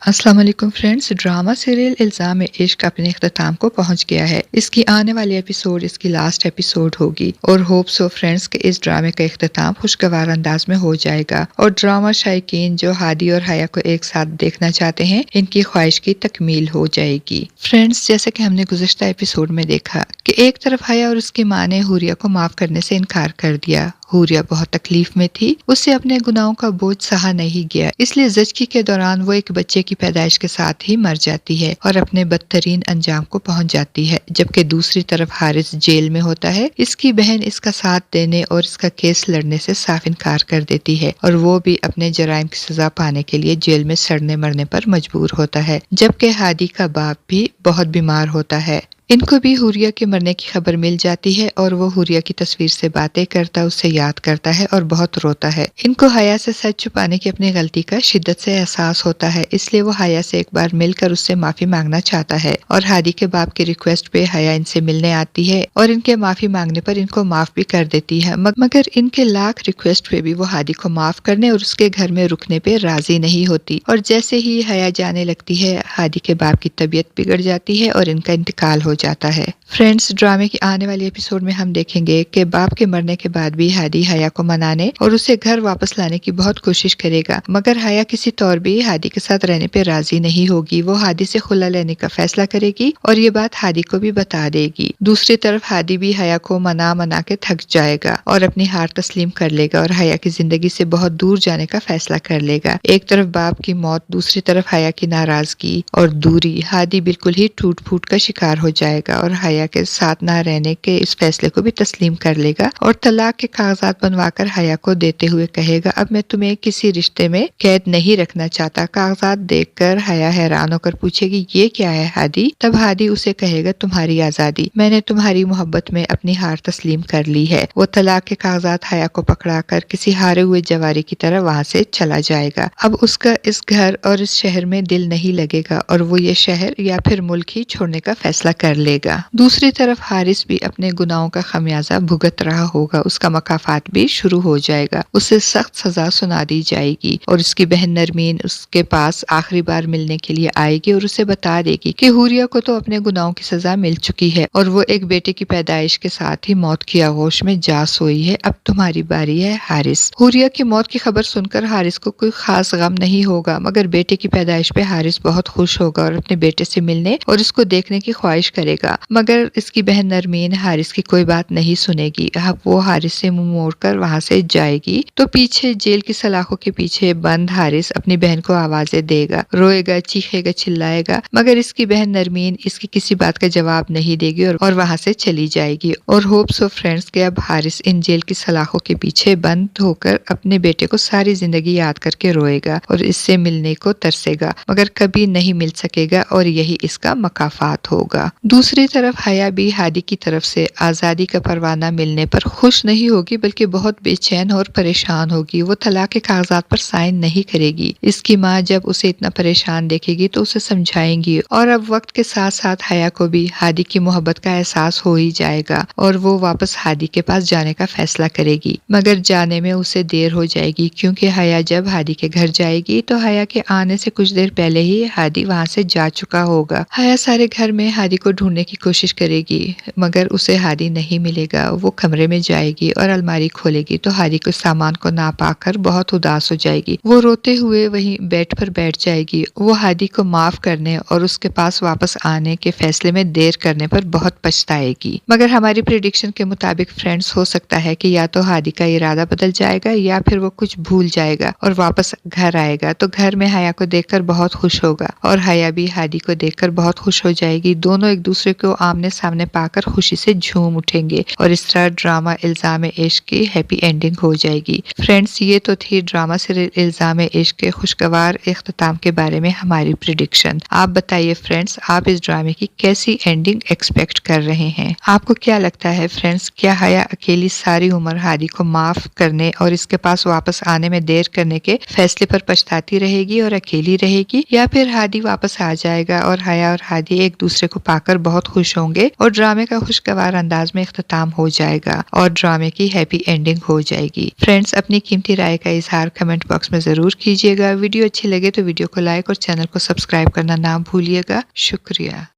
السلام علیکم friends, drama serial الزام عشق اپنے اختتام کو پہنچ گیا ہے۔ اس کی آنے والی ایپیسوڈ اس کی لاسٹ ایپیسوڈ ہوگی اور ہوپ سو فرینڈز کہ اس ڈرامے کا اختتام خوشگوار انداز میں ہو جائے گا اور ڈرامہ شائقین جو ہادی اور حیا کو ایک ساتھ دیکھنا چاہتے ہیں ان کی خواہش کی تکمیل ہو جائے گی۔ فرینڈز، جیسے کہ ہم نے گزشتہ ایپیسوڈ میں دیکھا کہ ایک طرف حیا اور اس کی ماں نے حوریہ کو معاف کرنے سے انکار کر دیا۔ حوریہ بہت تکلیف میں تھی، اس سے اپنے گناہوں کا بوجھ سہا نہیں گیا، اس لیے زچگی کے دوران وہ ایک بچے کی پیدائش کے ساتھ ہی مر جاتی ہے اور اپنے بدترین انجام کو پہنچ جاتی ہے، جبکہ دوسری طرف حارث جیل میں ہوتا ہے۔ اس کی بہن اس کا ساتھ دینے اور اس کا کیس لڑنے سے صاف انکار کر دیتی ہے اور وہ بھی اپنے جرائم کی سزا پانے کے لیے جیل میں سڑنے مرنے پر مجبور ہوتا ہے، جبکہ ہادی کا باپ بھی بہت بیمار ہوتا ہے۔ ان کو بھی حوریہ کے مرنے کی خبر مل جاتی ہے اور وہ حوریہ کی تصویر سے باتیں کرتا، اسے یاد کرتا ہے اور بہت روتا ہے۔ ان کو حیا سے سچ چھپانے کی اپنی غلطی کا شدت سے احساس ہوتا ہے، اس لیے وہ حیا سے ایک بار مل کر اس سے معافی مانگنا چاہتا ہے اور ہادی کے باپ کی ریکویسٹ پہ حیا ان سے ملنے آتی ہے اور ان کے معافی مانگنے پر ان کو معاف بھی کر دیتی ہے، مگر ان کے لاکھ ریکویسٹ پہ بھی وہ ہادی کو معاف کرنے اور اس کے گھر میں رکنے پہ راضی نہیں ہوتی اور جیسے ہی حیا جانے لگتی ہے ہادی کے باپ کی طبیعت بگڑ جاتی ہے اور ان کا انتقال ہو جاتا ہے۔ فرینڈز، ڈرامے کی آنے والی ایپیسوڈ میں ہم دیکھیں گے کہ باپ کے مرنے کے بعد بھی ہادی حیا کو منانے اور اسے گھر واپس لانے کی بہت کوشش کرے گا، مگر حیا کسی طور بھی ہادی کے ساتھ رہنے پہ راضی نہیں ہوگی۔ وہ ہادی سے خلا لینے کا فیصلہ کرے گی اور یہ بات ہادی کو بھی بتا دے گی۔ دوسری طرف ہادی بھی حیا کو منا کے تھک جائے گا اور اپنی ہار تسلیم کر لے گا اور حیا کی زندگی سے بہت دور جانے کا فیصلہ کر لے گا۔ ایک طرف باپ کی موت، دوسری طرف حیا کی ناراضگی اور دوری، ہادی بالکل ہی ٹوٹ پھوٹ کا شکار ہو جائے گا اور حیا کے ساتھ نہ رہنے کے اس فیصلے کو بھی تسلیم کر لے گا اور طلاق کے کاغذات بنوا کر حیا کو دیتے ہوئے کہے گا اب میں تمہیں کسی رشتے میں قید نہیں رکھنا چاہتا۔ کاغذات دیکھ کر حیا حیران ہو کر پوچھے گی یہ کیا ہے ہادی؟ تب ہادی اسے کہے گا تمہاری آزادی، میں نے تمہاری محبت میں اپنی ہار تسلیم کر لی ہے۔ وہ طلاق کے کاغذات حیا کو پکڑا کر کسی ہارے ہوئے جواری کی طرح وہاں سے چلا جائے گا۔ اب اس کا اس گھر اور اس شہر میں دل نہیں لگے گا اور وہ یہ شہر یا پھر ملک ہی چھوڑنے کا فیصلہ کر لے گا۔ دوسری طرف حارث بھی اپنے گناہوں کا خمیازہ بھگت رہا ہوگا، اس کا مکافات بھی شروع ہو جائے گا، اسے سخت سزا سنا دی جائے گی اور اس کی بہن نرمین اس کے پاس آخری بار ملنے کے لیے آئے گی اور اسے بتا دے گی کہ حوریہ کو تو اپنے گناہوں کی سزا مل چکی ہے اور وہ ایک بیٹے کی پیدائش کے ساتھ ہی موت کی آغوش میں جا سوئی ہے، اب تمہاری باری ہے حارث۔ حوریہ کی موت کی خبر سن کر حارث کو کوئی خاص غم نہیں ہوگا، مگر بیٹے کی پیدائش پہ حارث بہت خوش ہوگا اور اپنے بیٹے سے ملنے اور اس کو دیکھنے کی خواہش کرے گا، مگر اس کی بہن نرمین حارث کی کوئی بات نہیں سنے گی۔ اب وہ حارث سے منہ موڑ کر وہاں سے جائے گی تو پیچھے جیل کی سلاخوں کے پیچھے بند حارث اپنی بہن کو آوازیں دے گا، روئے گا، چیخے گا، چلائے گا، مگر اس کی بہن نرمین اس کی کسی بات کا جواب نہیں دے گی اور وہاں سے چلی جائے گی اور ہوپ سو فرینڈز کہ اب حارث ان جیل کی سلاخوں کے پیچھے بند ہو کر اپنے بیٹے کو ساری زندگی یاد کر کے روئے گا اور اس سے ملنے کو ترسے گا، مگر کبھی نہیں مل سکے گا اور یہی اس کا مکافات ہوگا۔ دوسری طرف حیا بھی ہادی کی طرف سے آزادی کا پروانہ ملنے پر خوش نہیں ہوگی بلکہ بہت بے چین اور پریشان ہوگی۔ وہ طلاق کے کاغذات پر سائن نہیں کرے گی۔ اس کی ماں جب اسے اتنا پریشان دیکھے گی تو اسے سمجھائیں گی اور اب وقت کے ساتھ ساتھ حیا کو بھی ہادی کی محبت کا احساس ہو ہی جائے گا اور وہ واپس ہادی کے پاس جانے کا فیصلہ کرے گی، مگر جانے میں اسے دیر ہو جائے گی کیونکہ حیا جب ہادی کے گھر جائے گی تو حیا کے آنے سے کچھ دیر پہلے ہی ہادی وہاں سے جا چکا ہوگا۔ حیا سارے گھر میں ہادی کو ڈھونڈنے کی کوشش کرے گی مگر اسے ہادی نہیں ملے گا۔ وہ کمرے میں جائے گی اور الماری کھولے گی تو ہادی کو سامان کو نہ پا کر بہت اداس ہو جائے گی۔ وہ روتے ہوئے وہیں بیڈ پر بیٹھ جائے گی۔ وہ ہادی کو معاف کرنے اور اس کے پاس واپس آنے کے فیصلے میں دیر کرنے پر بہت پچھتائے گی، مگر ہماری پریڈکشن کے مطابق فرینڈز ہو سکتا ہے کہ یا تو ہادی کا ارادہ بدل جائے گا یا پھر وہ کچھ بھول جائے گا اور واپس گھر آئے گا تو گھر میں حیا کو دیکھ کر بہت خوش ہوگا اور حیا بھی ہادی کو دیکھ کر بہت خوش ہو جائے گی۔ دونوں ایک دوسرے کو آمنے سامنے پا کر خوشی سے جھوم اٹھیں گے اور اس طرح ڈرامہ الزام عشق کی ہیپی اینڈنگ ہو جائے گی۔ فرینڈز، یہ تو تھی ڈرامہ سیریل الزام عشق کے خوشگوار اختتام کے بارے میں ہماری پریڈکشن۔ آپ بتائیے فرینڈز، آپ اس ڈرامے کی کیسی اینڈنگ ایکسپیکٹ کر رہے ہیں؟ آپ کو کیا لگتا ہے فرینڈز، کیا حیا اکیلی ساری عمر ہادی کو معاف کرنے اور اس کے پاس واپس آنے میں دیر کرنے کے فیصلے پر پچھتاتی رہے گی اور اکیلی رہے گی، یا پھر ہادی واپس آ جائے گا اور حیا اور ہادی ایک دوسرے کو پا کر بہت خوش ہوں گے اور ڈرامے کا خوشگوار انداز میں اختتام ہو جائے گا اور ڈرامے کی ہیپی اینڈنگ ہو جائے گی۔ فرینڈز، اپنی قیمتی رائے کا اظہار کمنٹ باکس میں ضرور کیجیے گا۔ ویڈیو اچھی لگے تو ویڈیو کو لائک اور چینل کو سبسکرائب کرنا نہ بھولیے گا۔ شکریہ۔